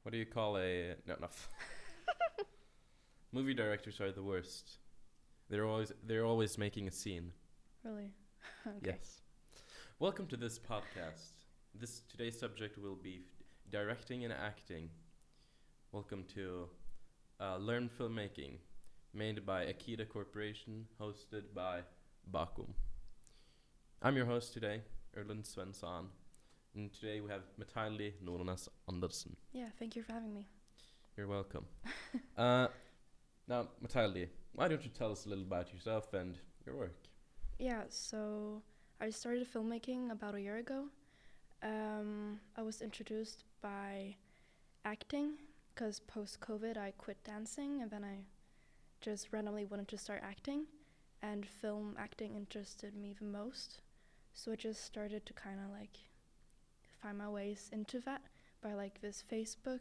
What do you call a no? Movie directors are the worst. They're always making a scene. Really? Okay. Yes. Welcome to this podcast. This today's subject will be directing and acting. Welcome to Learn Filmmaking, made by Akita Corporation, hosted by Bakum. I'm your host today, Erland Svensson, and today we have Mathaildy Nordnes-Andersen. Yeah, thank you for having me. You're welcome. Now, Mathaildy, why don't you tell us a little about yourself and your work? Yeah, so I started filmmaking about a year ago. I was introduced by acting because post-COVID I quit dancing and then I just randomly wanted to start acting, and film acting interested me the most. So I just started to kind of like find my ways into that by like this Facebook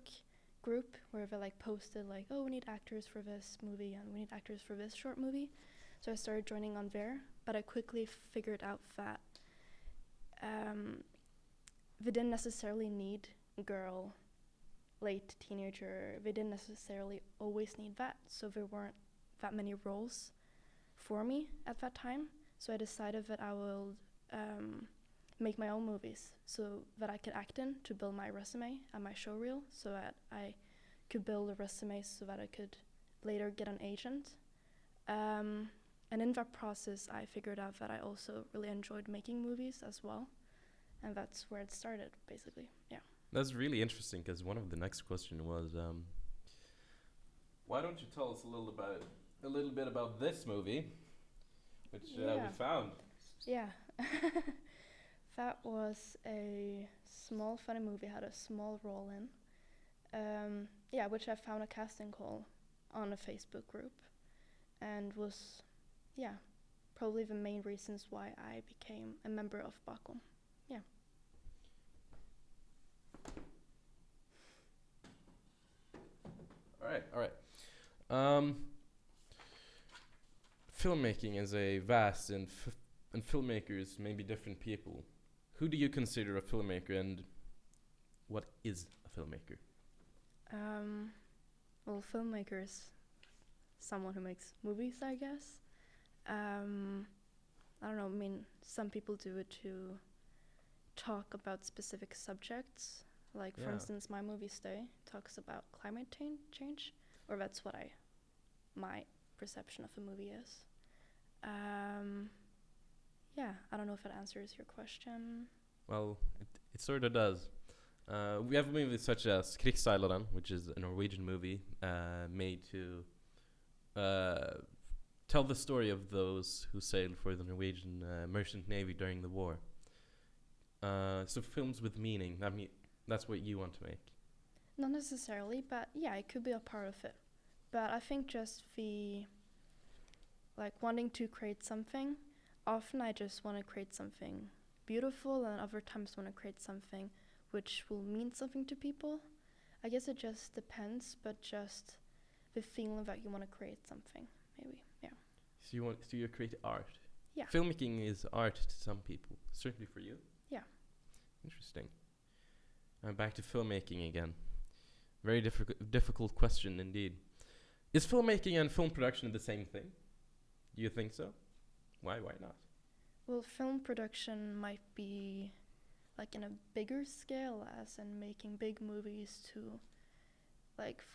group where they like posted like, oh, we need actors for this movie and we need actors for this short movie. So I started joining on there, but I quickly figured out that they didn't necessarily need girl, late teenager. They didn't necessarily always need that, so there weren't that many roles for me at that time. So I decided that I will make my own movies so that I could act in to build my resume and my show reel, so that I could build a resume so that I could later get an agent. And in that process, I figured out that I also really enjoyed making movies as well. And that's where it started, basically. Yeah. That's really interesting because one of the next question was, why don't you tell us a little bit about this movie, which we found. Yeah. That was a small, funny movie. I had a small role in. Which I found a casting call on a Facebook group, and was, probably the main reasons why I became a member of Bakum. Yeah. All right. Filmmaking is a vast and filmmakers may be different people. Who do you consider a filmmaker, and what is a filmmaker? Well, filmmaker is someone who makes movies, I guess. I don't know, I mean, some people do it to talk about specific subjects. Like, for instance, my movie Stay talks about climate change, or that's what my perception of the movie is. I don't know if that answers your question. Well, it sort of does. We have movies such as Krigsseileren, which is a Norwegian movie made to tell the story of those who sailed for the Norwegian merchant navy during the war. So films with meaning. I mean, that's what you want to make. Not necessarily, but yeah, it could be a part of it. But I think just the wanting to create something. Often I just want to create something beautiful, and other times want to create something which will mean something to people. I guess it just depends, but just the feeling that you want to create something, maybe. Yeah. So you create art. Yeah. Filmmaking is art to some people. Certainly for you. Yeah. Interesting. Back to filmmaking again. Very difficult question indeed. Is filmmaking and film production the same thing? Do you think so? Why not? Well, film production might be like in a bigger scale, as in making big movies to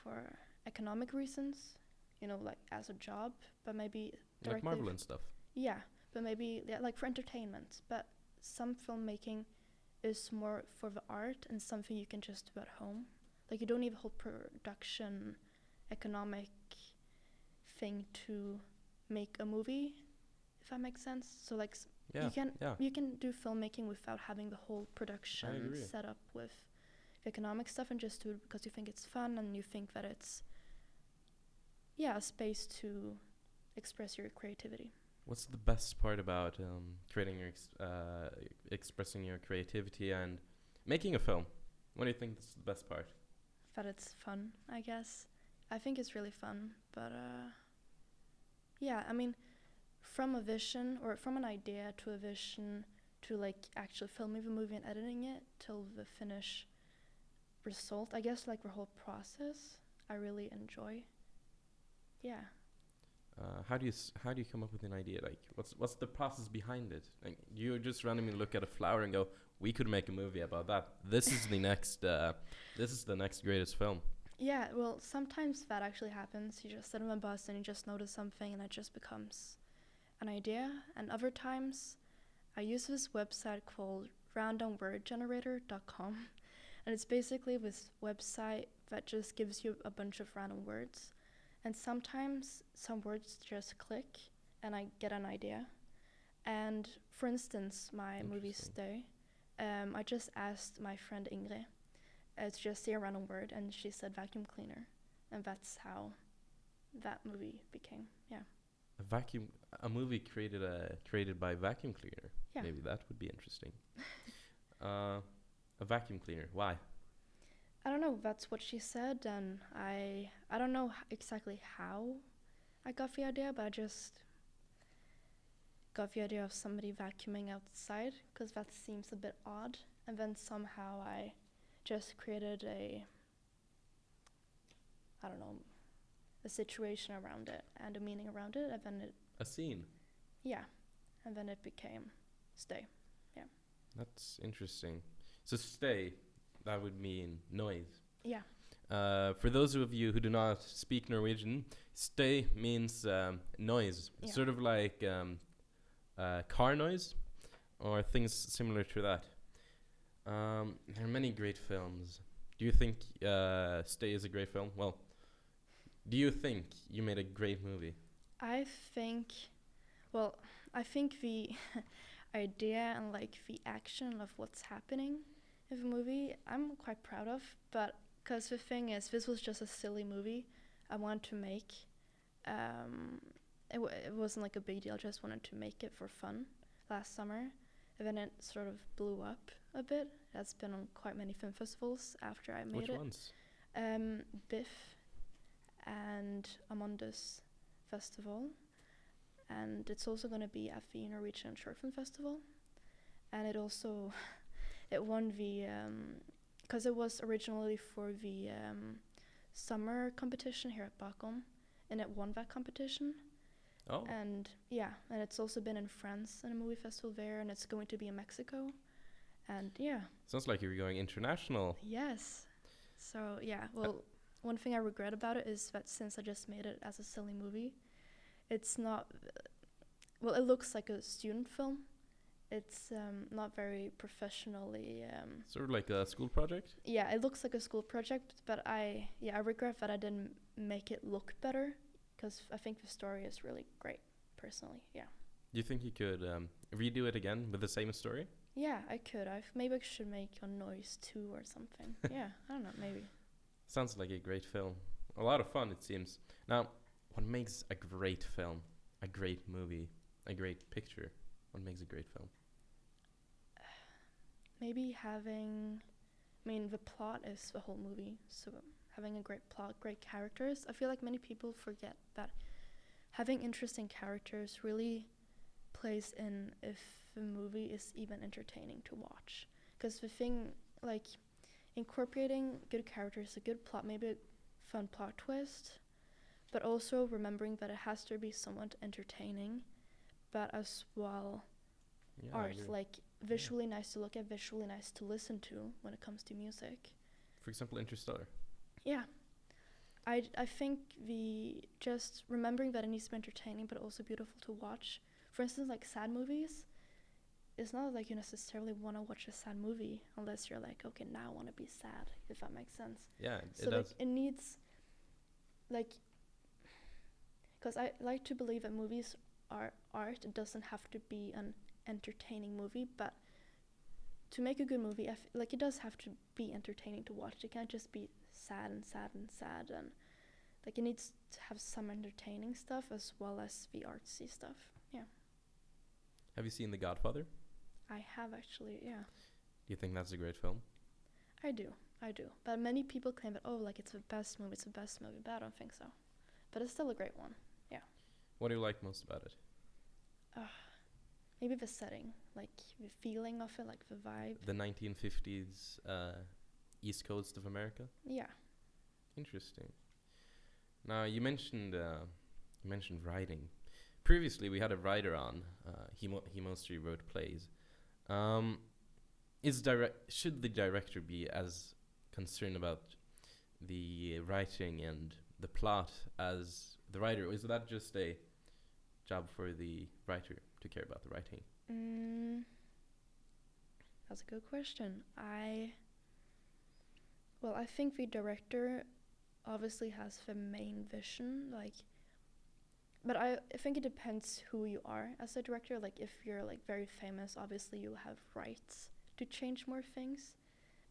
for economic reasons, like as a job, but maybe like Marvel and stuff. Yeah, but maybe like for entertainment. But some filmmaking is more for the art and something you can just do at home. Like, you don't need a whole production economic thing to make a movie, if that makes sense. So you can do filmmaking without having the whole production set up with the economic stuff, and just do it because you think it's fun and you think that it's a space to express your creativity. What's the best part about creating your expressing your creativity and making a film? What do you think is the best part? That it's fun, I guess. I think it's really fun, but I mean, from a vision, or from an idea to a vision, to actually filming the movie and editing it till the finished result, I guess, like the whole process, I really enjoy. Yeah. How do you come up with an idea? Like, what's the process behind it? Like, you just randomly look at a flower and go, "We could make a movie about that. This is the next. This is the next greatest film." Yeah, well, sometimes that actually happens. You just sit on a bus and you just notice something and it just becomes an idea. And other times, I use this website called randomwordgenerator.com. And it's basically this website that just gives you a bunch of random words. And sometimes some words just click and I get an idea. And for instance, my movie Stay, I just asked my friend Ingrid to just say a random word, and she said vacuum cleaner. And that's how that movie became, yeah. A movie created by vacuum cleaner. Yeah. Maybe that would be interesting. A vacuum cleaner. Why? I don't know, that's what she said, and I don't know exactly how I got the idea, but I just got the idea of somebody vacuuming outside, because that seems a bit odd, and then somehow I just created a situation around it, and a meaning around it, and then A scene. Yeah, and then it became Stay, yeah. That's interesting. So Stay, that would mean noise. Yeah. For those of you who do not speak Norwegian, stay means noise, Yeah. sort of like car noise or things similar to that. There are many great films. Do you think Stay is a great film? Well, do you think you made a great movie? I think the idea and like the action of what's happening in the movie, I'm quite proud of. But because the thing is, this was just a silly movie I wanted to make. It wasn't like a big deal. I just wanted to make it for fun last summer. And then it sort of blew up a bit. That's been on quite many film festivals after I made Which it. ones? Biff and Amandus Festival. And it's also going to be at the Norwegian Short Film Festival. And it also, it won the, because it was originally for the summer competition here at Bakom, and it won that competition. Oh. And yeah, and it's also been in France in a movie festival there, and it's going to be in Mexico. And yeah. Sounds like you're going international. Yes. So yeah, well, one thing I regret about it is that since I just made it as a silly movie, it's not, well, it looks like a student film. It's not very professionally. Sort of like a school project? Yeah, it looks like a school project, but I regret that I didn't make it look better, because I think the story is really great, personally, yeah. Do you think you could redo it again with the same story? Yeah, I could. Maybe I should make a Noise 2 or something. Yeah, I don't know, maybe. Sounds like a great film. A lot of fun, it seems. Now, what makes a great film, a great movie, a great picture? What makes a great film? Maybe the plot is the whole movie, so having a great plot, great characters. I feel like many people forget that having interesting characters really plays in if the movie is even entertaining to watch. Because the thing, like, incorporating good characters, a good plot, maybe a fun plot twist, but also remembering that it has to be somewhat entertaining, but as well art, like visually nice to look at, visually nice to listen to when it comes to music. For example, Interstellar. Yeah. I think just remembering that it needs to be entertaining but also beautiful to watch. For instance, like sad movies, it's not like you necessarily want to watch a sad movie unless you're like, okay, now I want to be sad, if that makes sense. Yeah, so it does. It needs, like, because I like to believe that movies are art. It doesn't have to be an entertaining movie, but to make a good movie, like, it does have to be entertaining to watch. It can't just be sad and sad and sad, and like, it needs to have some entertaining stuff as well as the artsy stuff. Yeah. Have you seen The Godfather? I have, actually, yeah. Do you think that's a great film? I do. But many people claim that, oh, like, it's the best movie, but I don't think so. But it's still a great one, yeah. What do you like most about it? Maybe the setting, like the feeling of it, like the vibe. The 1950s East Coast of America. Yeah. Interesting. Now you mentioned writing. Previously, we had a writer on. He mostly wrote plays. Um, should the director be as concerned about the writing and the plot as the writer, or is that just a job for the writer to care about the writing? That's a good question. I think the director obviously has the main vision, but I think it depends who you are as a director. Like, if you're very famous, obviously you have rights to change more things.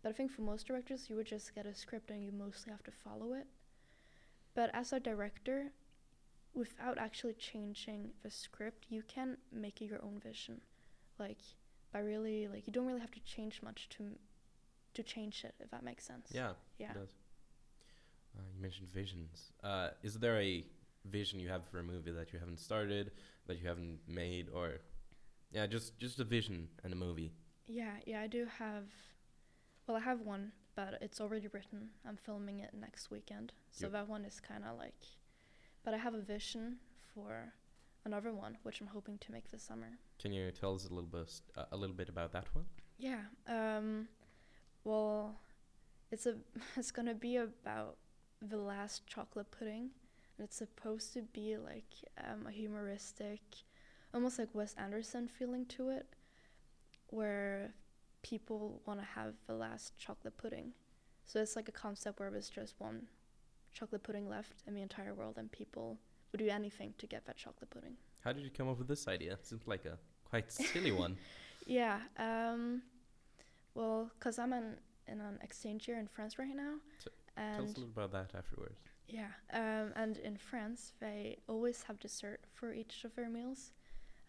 But I think for most directors, you would just get a script and you mostly have to follow it. But as a director, without actually changing the script, you can make it your own vision. You don't really have to change much to change it, if that makes sense. Yeah. It does. You mentioned visions. Is there a vision you have for a movie that you haven't started, that you haven't made, or just a vision and a movie? Yeah, I do have. Well, I have one, but it's already written. I'm filming it next weekend, so that one is kind of like. But I have a vision for another one, which I'm hoping to make this summer. Can you tell us a little bit about that one? Yeah. Well, it's gonna be about the last chocolate pudding, and it's supposed to be like a humoristic, almost like Wes Anderson feeling to it, where people want to have the last chocolate pudding. So it's like a concept where there's just one chocolate pudding left in the entire world, and people would do anything to get that chocolate pudding. How did you come up with this idea? It seems like a quite silly one. Yeah. Well, because I'm in an exchange year in France right now. Tell us a little about that afterwards. Yeah. And in France, they always have dessert for each of their meals.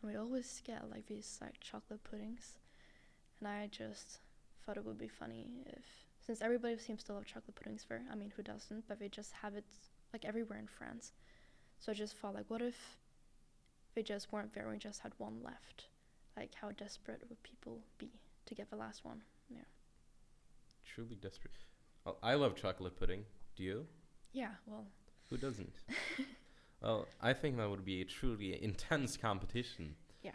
And we always get these chocolate puddings. And I just thought it would be funny since everybody seems to love chocolate puddings there. I mean, who doesn't? But they just have it everywhere in France. So I just thought, what if they just weren't there and we just had one left? How desperate would people be to get the last one? Yeah. Truly desperate. Well, I love chocolate pudding. Do you? Yeah, well. Who doesn't? Well, I think that would be a truly intense competition. Yeah.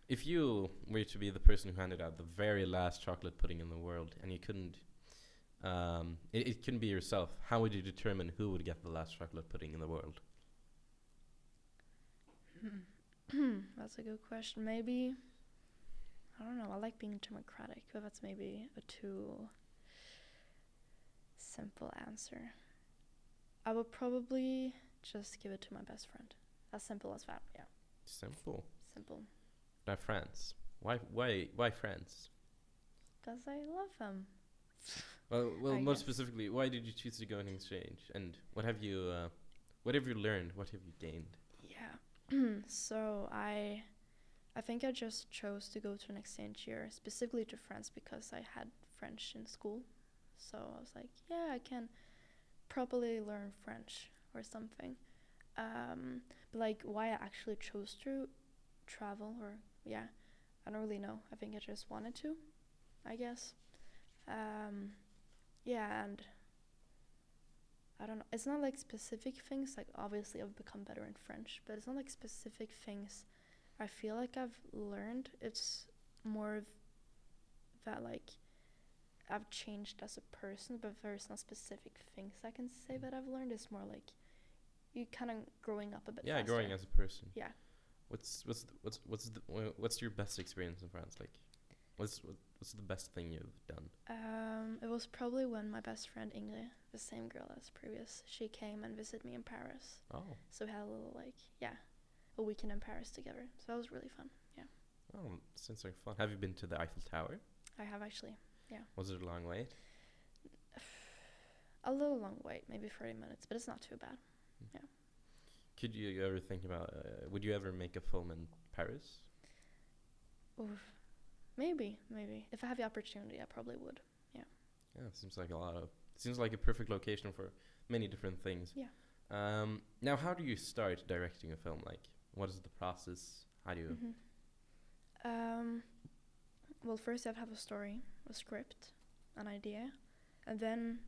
If you were to be the person who handed out the very last chocolate pudding in the world, and you couldn't, it couldn't be yourself, how would you determine who would get the last chocolate pudding in the world? That's a good question. Maybe, I don't know, I like being democratic, but that's maybe a too simple answer. I would probably just give it to my best friend. As simple as that, yeah. Simple. Now France. Why France? Because I love them. Well, more specifically, why did you choose to go on exchange? And what have you learned? What have you gained? Yeah. So I think I just chose to go to an exchange year, specifically to France, because I had French in school. So I was like, yeah, I can properly learn French or something. But why I actually chose to travel, or I don't really know. I think I just wanted to, I guess. Yeah, and I don't know. It's not specific things. Obviously I've become better in French, but it's not specific things I feel like I've learned. It's more of that I've changed as a person, but there's not specific things I can say that I've learned. It's more you kind of growing up a bit. Yeah, faster. growing as a person. Yeah. What's your best experience in France? What's the best thing you've done? It was probably when my best friend Ingrid, the same girl as previous, she came and visited me in Paris. Oh. So we had a little a weekend in Paris together. So that was really fun. Yeah. Oh, sounds like fun. Have you been to the Eiffel Tower? I have actually. Yeah. Was it a long wait? A little long wait, maybe 30 minutes, but it's not too bad. Yeah. Could you ever think about, would you ever make a film in Paris? Oof. Maybe. If I have the opportunity, I probably would. Yeah. Yeah, it seems like a perfect location for many different things. Yeah. Now, how do you start directing a film? What is the process? How do you... Well, first you have to have a story, a script, an idea, And then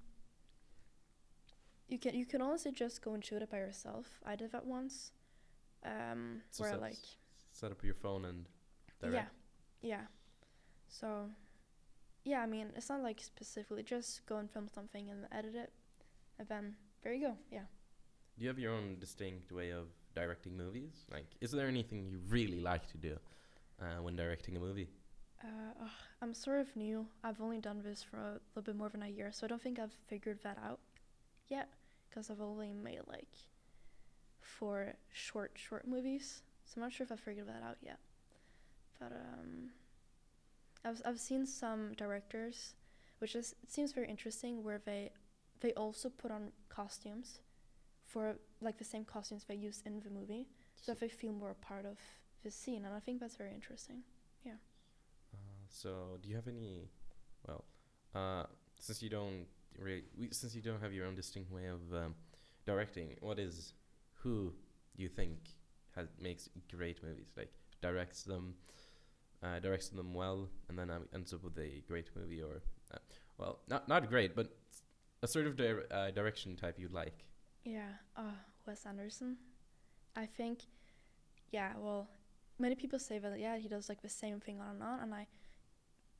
you can honestly just go and shoot it by yourself. I did that once. So Where like set up your phone and direct. yeah. So yeah, I mean, it's not like specifically just go and film something and edit it, and then there you go. Yeah. Do you have your own distinct way of directing movies? Like, is there anything you really like to do when directing a movie? I'm sort of new. I've only done this for a little bit more than a year, so I don't think I've figured that out yet, because I've only made like 4 short movies, so I'm not sure if I've figured that out yet. But I've seen some directors, which is, it seems very interesting, where they also put on costumes for like the same costumes they use in the movie, so that they feel more a part of the scene, and I think that's very interesting. Yeah. So, do you have any? Well, since you don't since you don't have your own distinct way of directing, who do you think makes great movies? Like directs them well, and then ends up with a great movie, or well, not great, but a sort of direction type you like. Yeah. Wes Anderson. I think. Yeah. Well, many people say that he does like the same thing on, and I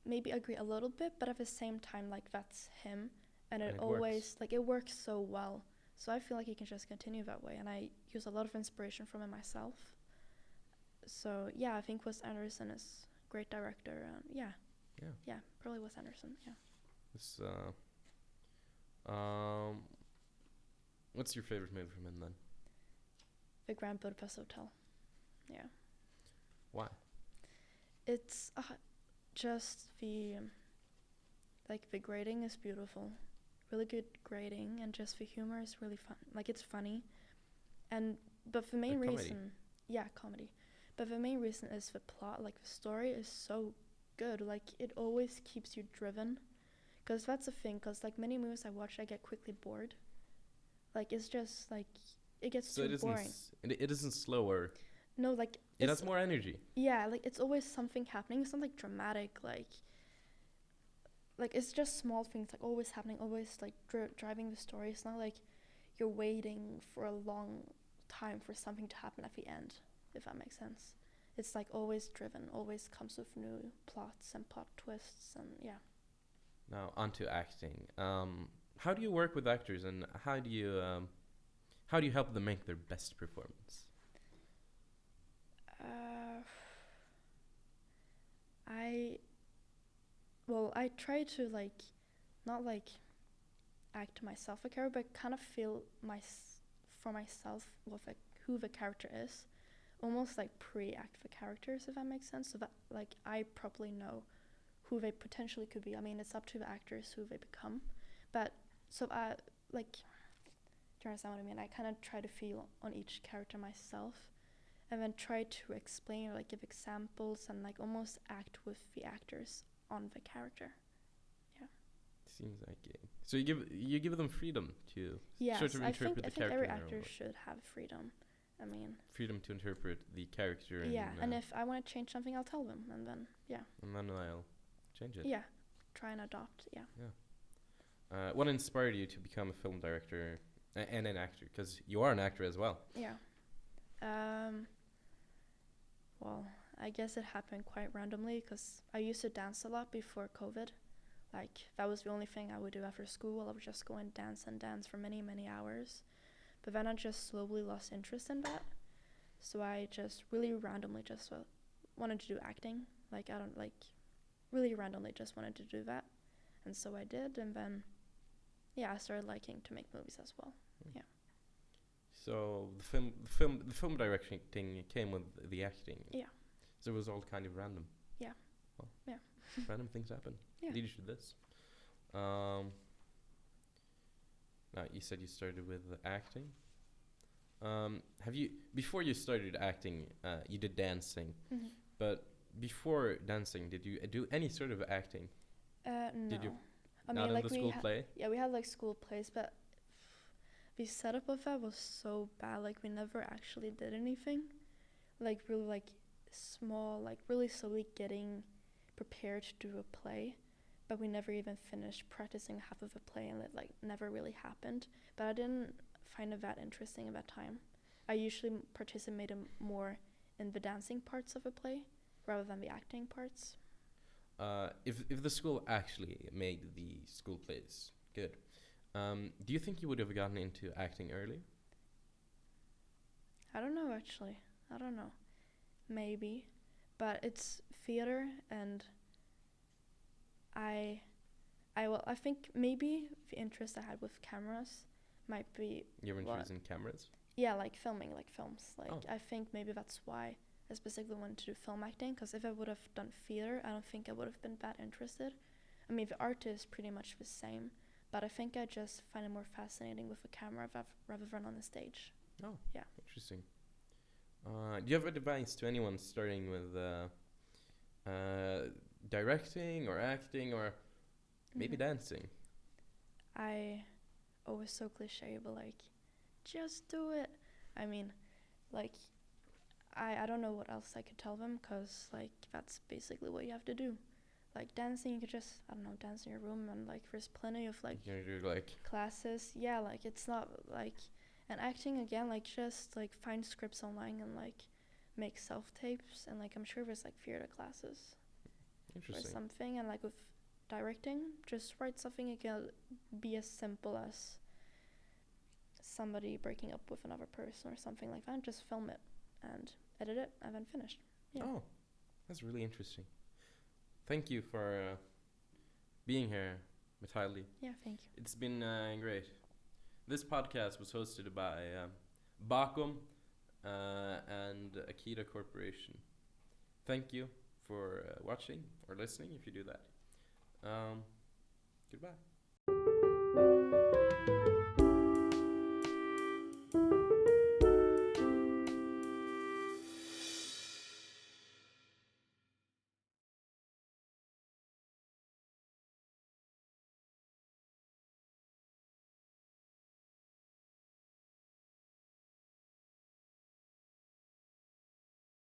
maybe agree a little bit, but at the same time, like, that's him, and it always works. It works so well, so I feel like he can just continue that way, and I use a lot of inspiration from him myself. So yeah, I think Wes Anderson is a great director, and yeah, probably Wes Anderson. Yeah. This what's your favorite movie from him then? The Grand Budapest Hotel. Yeah. Why? It's just the grading is beautiful, really good grading, and just the humor is really fun. Like, it's funny, but the main reason, comedy. But the main reason is the plot. Like, the story is so good. Like, it always keeps you driven, because that's the thing. Because like many movies I watch, I get quickly bored. Like, it's just like it gets too boring. It isn't slower. No, like it has more energy. Yeah, like it's always something happening. It's not like dramatic, like it's just small things, like always happening, always like driving the story. It's not like you're waiting for a long time for something to happen at the end, if that makes sense. It's like always driven, always comes with new plots and plot twists, and yeah. Now onto acting. How do you work with actors, and how do you help them make their best performance? I try to not act myself a character, but kind of feel for myself who the character is, almost like pre-act the characters, if that makes sense, so that I properly know who they potentially could be. I mean, it's up to the actors who they become, but so do you understand what I mean? I kind of try to feel on each character myself, and then try to explain or give examples and almost act with the actors on the character. Yeah. Seems like it. So you give them freedom to sort of interpret the character. I think every actor should have freedom. I mean, freedom to interpret the character. Yeah, and if I want to change something, I'll tell them, and then and then I'll change it. Yeah, try and adopt. Yeah. Yeah. What inspired you to become a film director and an actor? Because you are an actor as well. Yeah. Well, I guess it happened quite randomly, because I used to dance a lot before COVID. That was the only thing I would do after school. I would just go and dance for many, many hours. But then I just slowly lost interest in that. So I just really randomly just wanted to do acting. Really randomly just wanted to do that. And so I did, and then, I started liking to make movies as well. Yeah. So the film directing thing came with the acting. Yeah. So it was all kind of random. Yeah. Well, yeah. Random things happen. Yeah. Lead you to this. Now you said you started with acting. Have you, before you started acting, you did dancing, but before dancing, did you do any sort of acting? No. Did you? I not mean, in the school play? Yeah, we had school plays, but the setup of that was so bad. We never actually did anything. Really small, really slowly getting prepared to do a play. but we never even finished practicing half of a play, and it like never really happened. But I didn't find it that interesting at that time. I usually participated more in the dancing parts of a play rather than the acting parts. If the school actually made the school plays good, do you think you would have gotten into acting early? I don't know, actually. I don't know. Maybe. But it's theater, and I think maybe the interest I had with cameras might be... You're interested in cameras? Yeah, like filming, like films. Like, Oh. I think maybe that's why I specifically wanted to do film acting, because if I would have done theater, I don't think I would have been that interested. I mean, the art is pretty much the same, but I think I just find it more fascinating with a camera rather than on the stage. Oh, yeah. Interesting. Do you have advice to anyone starting with directing or acting or maybe dancing? I always so cliche, but like, just do it. I mean, like, I don't know what else I could tell them, because like that's basically what you have to do. Like dancing, you could just, I don't know, dance in your room, and like there's plenty of like classes. Yeah, like it's not like... And acting, again, like just like find scripts online and like make self-tapes, and like I'm sure there's like theater classes or something. And like with directing, just write something, again, be as simple as somebody breaking up with another person or something like that, and just film it and edit it and then finish. Yeah. Oh, that's really interesting. Thank you for being here, Mathaildy. Yeah, thank you. It's been great. This podcast was hosted by Bakum and Akita Corporation. Thank you for watching or listening, if you do that. Goodbye.